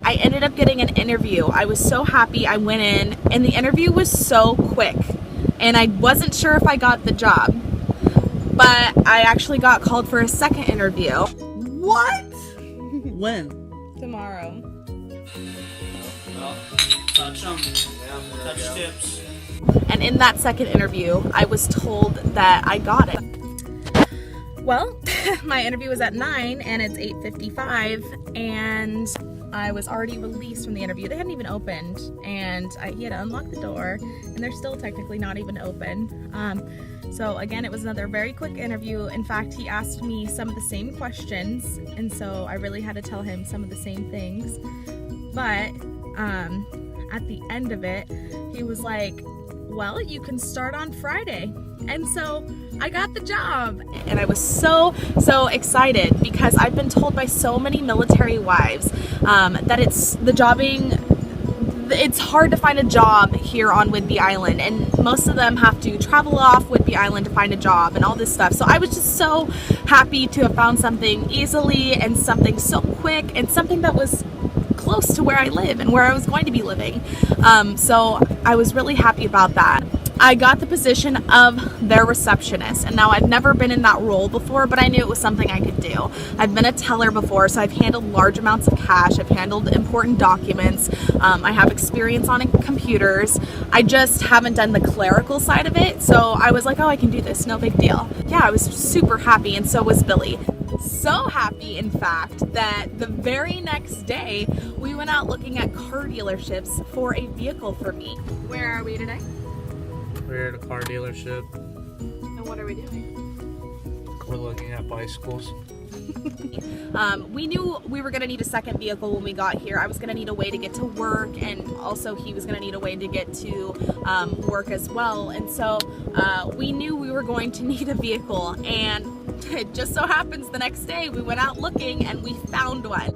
I ended up getting an interview. I was so happy. I went in and the interview was so quick and I wasn't sure if I got the job, but I actually got called for a second interview. What? When? Tomorrow. Well, touch them. Touch tips. And in that second interview, I was told that I got it. Well, my interview was at 9 and it's 8:55 and I was already released from the interview. They hadn't even opened and he had to unlock the door and they're still technically not even open. So again, it was another very quick interview. In fact, he asked me some of the same questions and so I really had to tell him some of the same things. But at the end of it, he was like, well, you can start on Friday. And so I got the job and I was so excited because I've been told by so many military wives that it's hard to find a job here on Whidbey Island, and most of them have to travel off Whidbey Island to find a job and all this stuff. So I was just so happy to have found something easily and something so quick and something that was close to where I live and where I was going to be living. So I was really happy about that. I got the position of their receptionist, and now I've never been in that role before, but I knew it was something I could do. I've been a teller before, so I've handled large amounts of cash, I've handled important documents, I have experience on computers. I just haven't done the clerical side of it, so I was like, oh, I can do this, no big deal. Yeah, I was super happy, and so was Billy. So happy, in fact, that the very next day, we went out looking at car dealerships for a vehicle for me. Where are we today? We're at a car dealership. And what are we doing? We're looking at bicycles. We knew we were going to need a second vehicle when we got here. I was going to need a way to get to work, and also he was going to need a way to get to work as well. And so we knew we were going to need a vehicle, and it just so happens the next day we went out looking and we found one.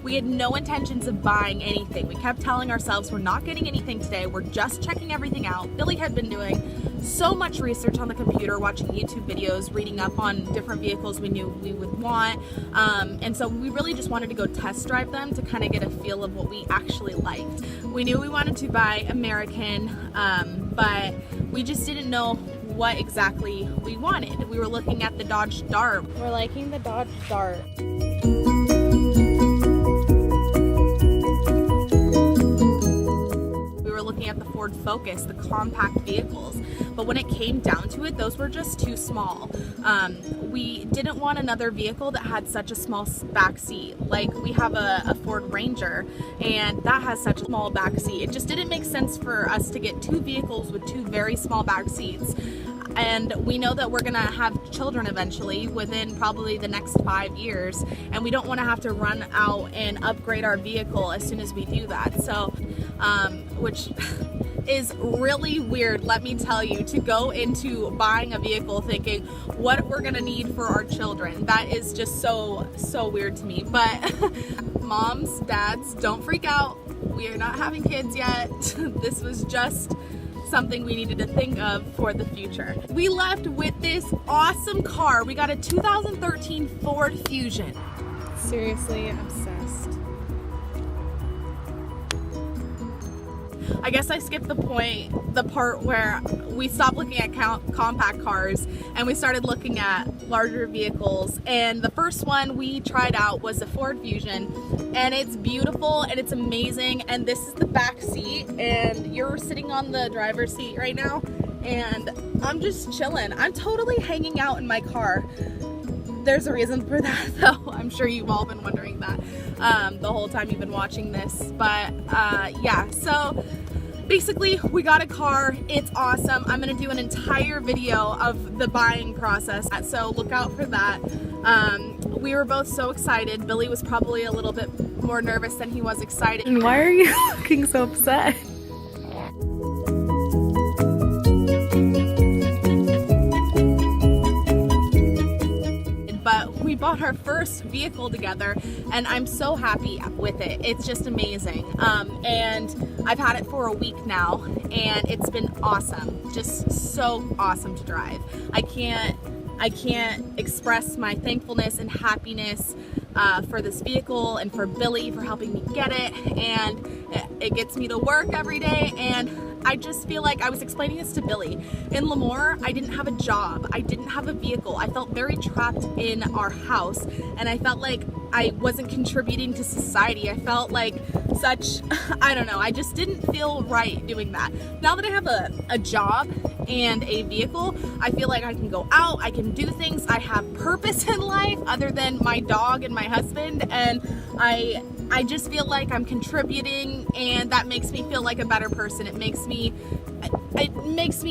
We had no intentions of buying anything. We kept telling ourselves we're not getting anything today, we're just checking everything out. Billy had been doing so much research on the computer, watching YouTube videos, reading up on different vehicles we knew we would want, and so we really just wanted to go test drive them to kind of get a feel of what we actually liked. We knew we wanted to buy American, but we just didn't know what exactly we wanted. We were looking at the Dodge Dart. We're liking the Dodge Dart. Looking at the Ford Focus, the compact vehicles, but when it came down to it, those were just too small. We didn't want another vehicle that had such a small back seat. Like, we have a Ford Ranger and that has such a small back seat. It just didn't make sense for us to get two vehicles with two very small back seats. And we know that we're gonna have children eventually within probably the next 5 years, and we don't want to have to run out and upgrade our vehicle as soon as we do that. So which is really weird, let me tell you, to go into buying a vehicle thinking what we're gonna need for our children. That is just so weird to me. But moms, dads, don't freak out, we are not having kids yet. This was just something we needed to think of for the future. We left with this awesome car. We got a 2013 Ford Fusion. Seriously obsessed. I guess I skipped the part where we stopped looking at compact cars and we started looking at larger vehicles. And the first one we tried out was a Ford Fusion, and it's beautiful and it's amazing. And this is the back seat, and you're sitting on the driver's seat right now, and I'm just chilling. I'm totally hanging out in my car. There's a reason for that, though. I'm sure you've all been wondering that the whole time you've been watching this. But yeah, so basically we got a car. It's awesome. I'm gonna do an entire video of the buying process, so look out for that. We were both so excited. Billy was probably a little bit more nervous than he was excited. And why are you looking so upset? We bought our first vehicle together and I'm so happy with it. It's just amazing. And I've had it for a week now and it's been awesome. Just so awesome to drive. I can't I can't express my thankfulness and happiness for this vehicle and for Billy for helping me get it, and it gets me to work every day. And I just feel like, I was explaining this to Billy, in Lemoore I didn't have a job, I didn't have a vehicle, I felt very trapped in our house, and I felt like I wasn't contributing to society. I felt like such, I don't know, I just didn't feel right doing that. Now that I have a job and a vehicle, I feel like I can go out, I can do things, I have purpose in life other than my dog and my husband, and I just feel like I'm contributing, and that makes me feel like a better person. It makes me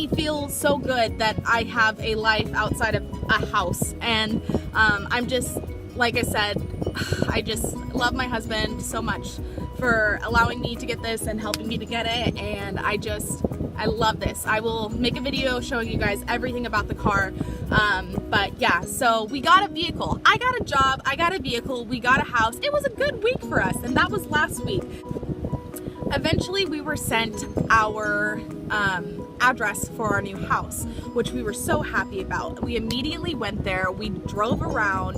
feel so good that I have a life outside of a house. And I'm just, like I said, I just love my husband so much for allowing me to get this and helping me to get it, and I love this. I will make a video showing you guys everything about the car. But yeah, so we got a vehicle. I got a job, I got a vehicle, we got a house. It was a good week for us, and that was last week. Eventually we were sent our address for our new house, which we were so happy about. We immediately went there, we drove around,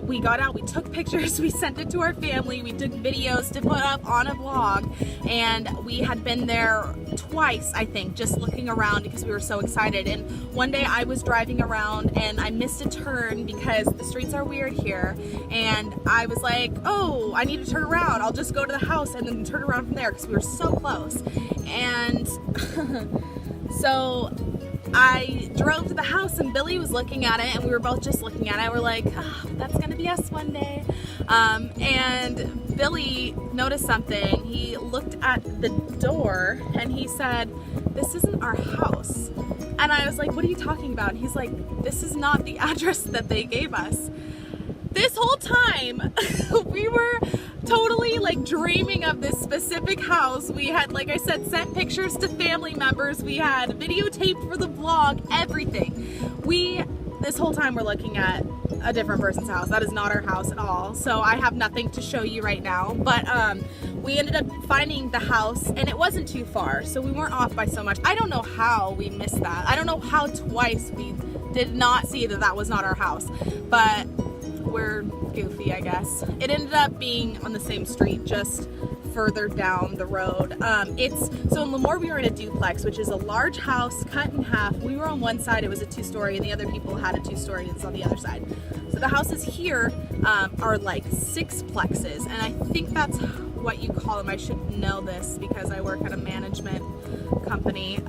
we got out, we took pictures, we sent it to our family, we took videos to put up on a vlog, and we had been there twice, I think, just looking around because we were so excited. And one day I was driving around and I missed a turn because the streets are weird here, and I was like, oh, I need to turn around, I'll just go to the house and then turn around from there, because we were so close. And so I drove to the house and Billy was looking at it, and we were both just looking at it. We're like, oh, that's gonna be us one day. And Billy noticed something. He looked at the door and he said, this isn't our house. And I was like, what are you talking about? And he's like, this is not the address that they gave us. This whole time we were totally like dreaming of this specific house. We had, like I said, sent pictures to family members, we had videotaped for the vlog, everything. This whole time we're looking at a different person's house. That is not our house at all. So I have nothing to show you right now, but we ended up finding the house and it wasn't too far, so we weren't off by so much. I don't know how we missed that. I don't know how twice we did not see that that was not our house, but we're goofy, I guess. It ended up being on the same street, just further down the road. So in Lemoore we were in a duplex, which is a large house cut in half. We were on one side, it was a 2-story, and the other people had a 2-story, and it's on the other side. So the houses here are like 6-plexes, and I think that's what you call them. I should know this because I work at a management company.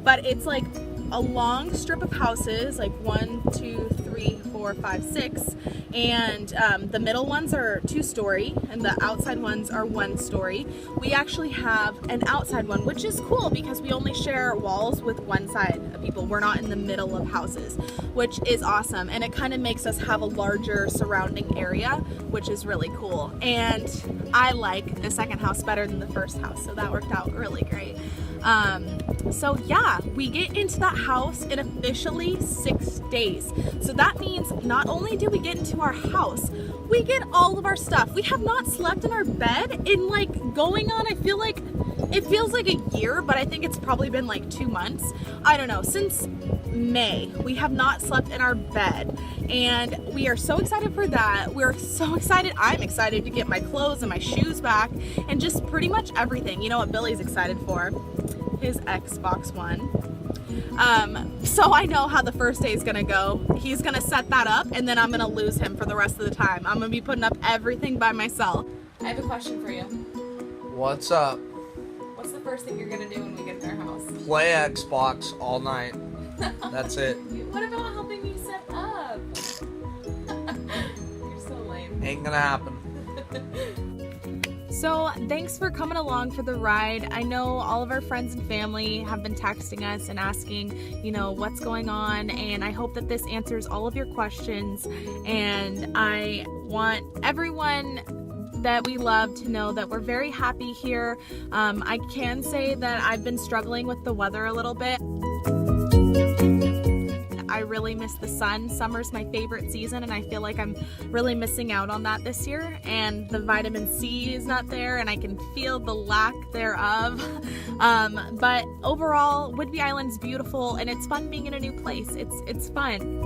But it's like a long strip of houses, like 1, 2, 3, 4, 5, 6, and the middle ones are 2-story and the outside ones are 1-story. We actually have an outside one, which is cool because we only share walls with one side of people. We're not in the middle of houses, which is awesome, and it kind of makes us have a larger surrounding area, which is really cool. And I like the second house better than the first house, so that worked out really great. So yeah, we get into that house in officially 6 days. So that means not only do we get into our house, we get all of our stuff. We have not slept in our bed in like going on, I feel like, it feels like a year, but I think it's probably been like 2 months. I don't know, since May, we have not slept in our bed, and we are so excited for that. We're so excited. I'm excited to get my clothes and my shoes back and just pretty much everything. You know what Billy's excited for? His Xbox One. So I know how the first day is gonna go. He's gonna set that up, and then I'm gonna lose him for the rest of the time. I'm gonna be putting up everything by myself. I have a question for you. What's up? What's the first thing you're gonna do when we get in our house? Play Xbox all night. That's it. What about helping me set up? You're so lame. Ain't gonna happen. So thanks for coming along for the ride. I know all of our friends and family have been texting us and asking, you know, what's going on, and I hope that this answers all of your questions. And I want everyone that we love to know that we're very happy here. I can say that I've been struggling with the weather a little bit. I really miss the sun. Summer's my favorite season, and I feel like I'm really missing out on that this year. And the vitamin C is not there, and I can feel the lack thereof. But overall, Whidbey Island's beautiful, and it's fun being in a new place. It's fun.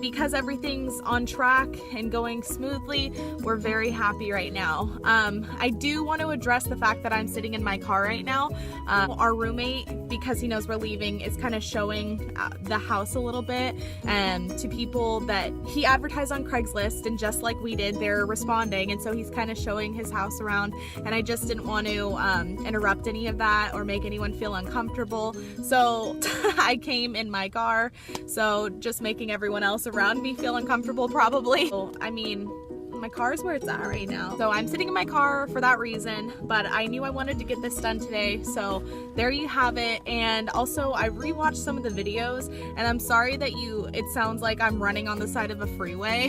Because everything's on track and going smoothly, we're very happy right now. I do want to address the fact that I'm sitting in my car right now. Our roommate, because he knows we're leaving, is kind of showing the house a little bit to people that he advertised on Craigslist, and just like we did, they're responding, and so he's kind of showing his house around, and I just didn't want to interrupt any of that or make anyone feel uncomfortable, so I came in my car, so just making everyone else around me feel uncomfortable probably. So, I mean, my car is where it's at right now. So I'm sitting in my car for that reason, but I knew I wanted to get this done today, so there you have it. And also I rewatched some of the videos, and I'm sorry that it sounds like I'm running on the side of a freeway.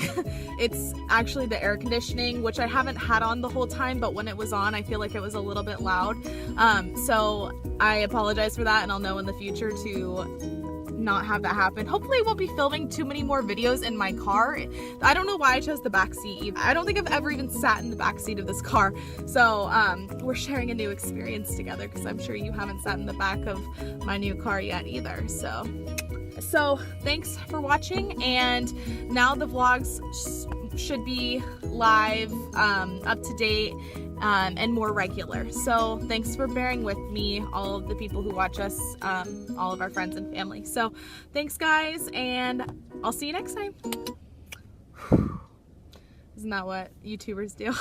It's actually the air conditioning, which I haven't had on the whole time, but when it was on, I feel like it was a little bit loud. So I apologize for that, and I'll know in the future to not have that happen. Hopefully I won't be filming too many more videos in my car. I don't know why I chose the back seat. I don't think I've ever even sat in the back seat of this car. So we're sharing a new experience together, because I'm sure you haven't sat in the back of my new car yet either. So thanks for watching, and now the vlogs should be live, up to date, and more regular. So thanks for bearing with me, all of the people who watch us, all of our friends and family. So thanks guys, and I'll see you next time. Isn't that what YouTubers do?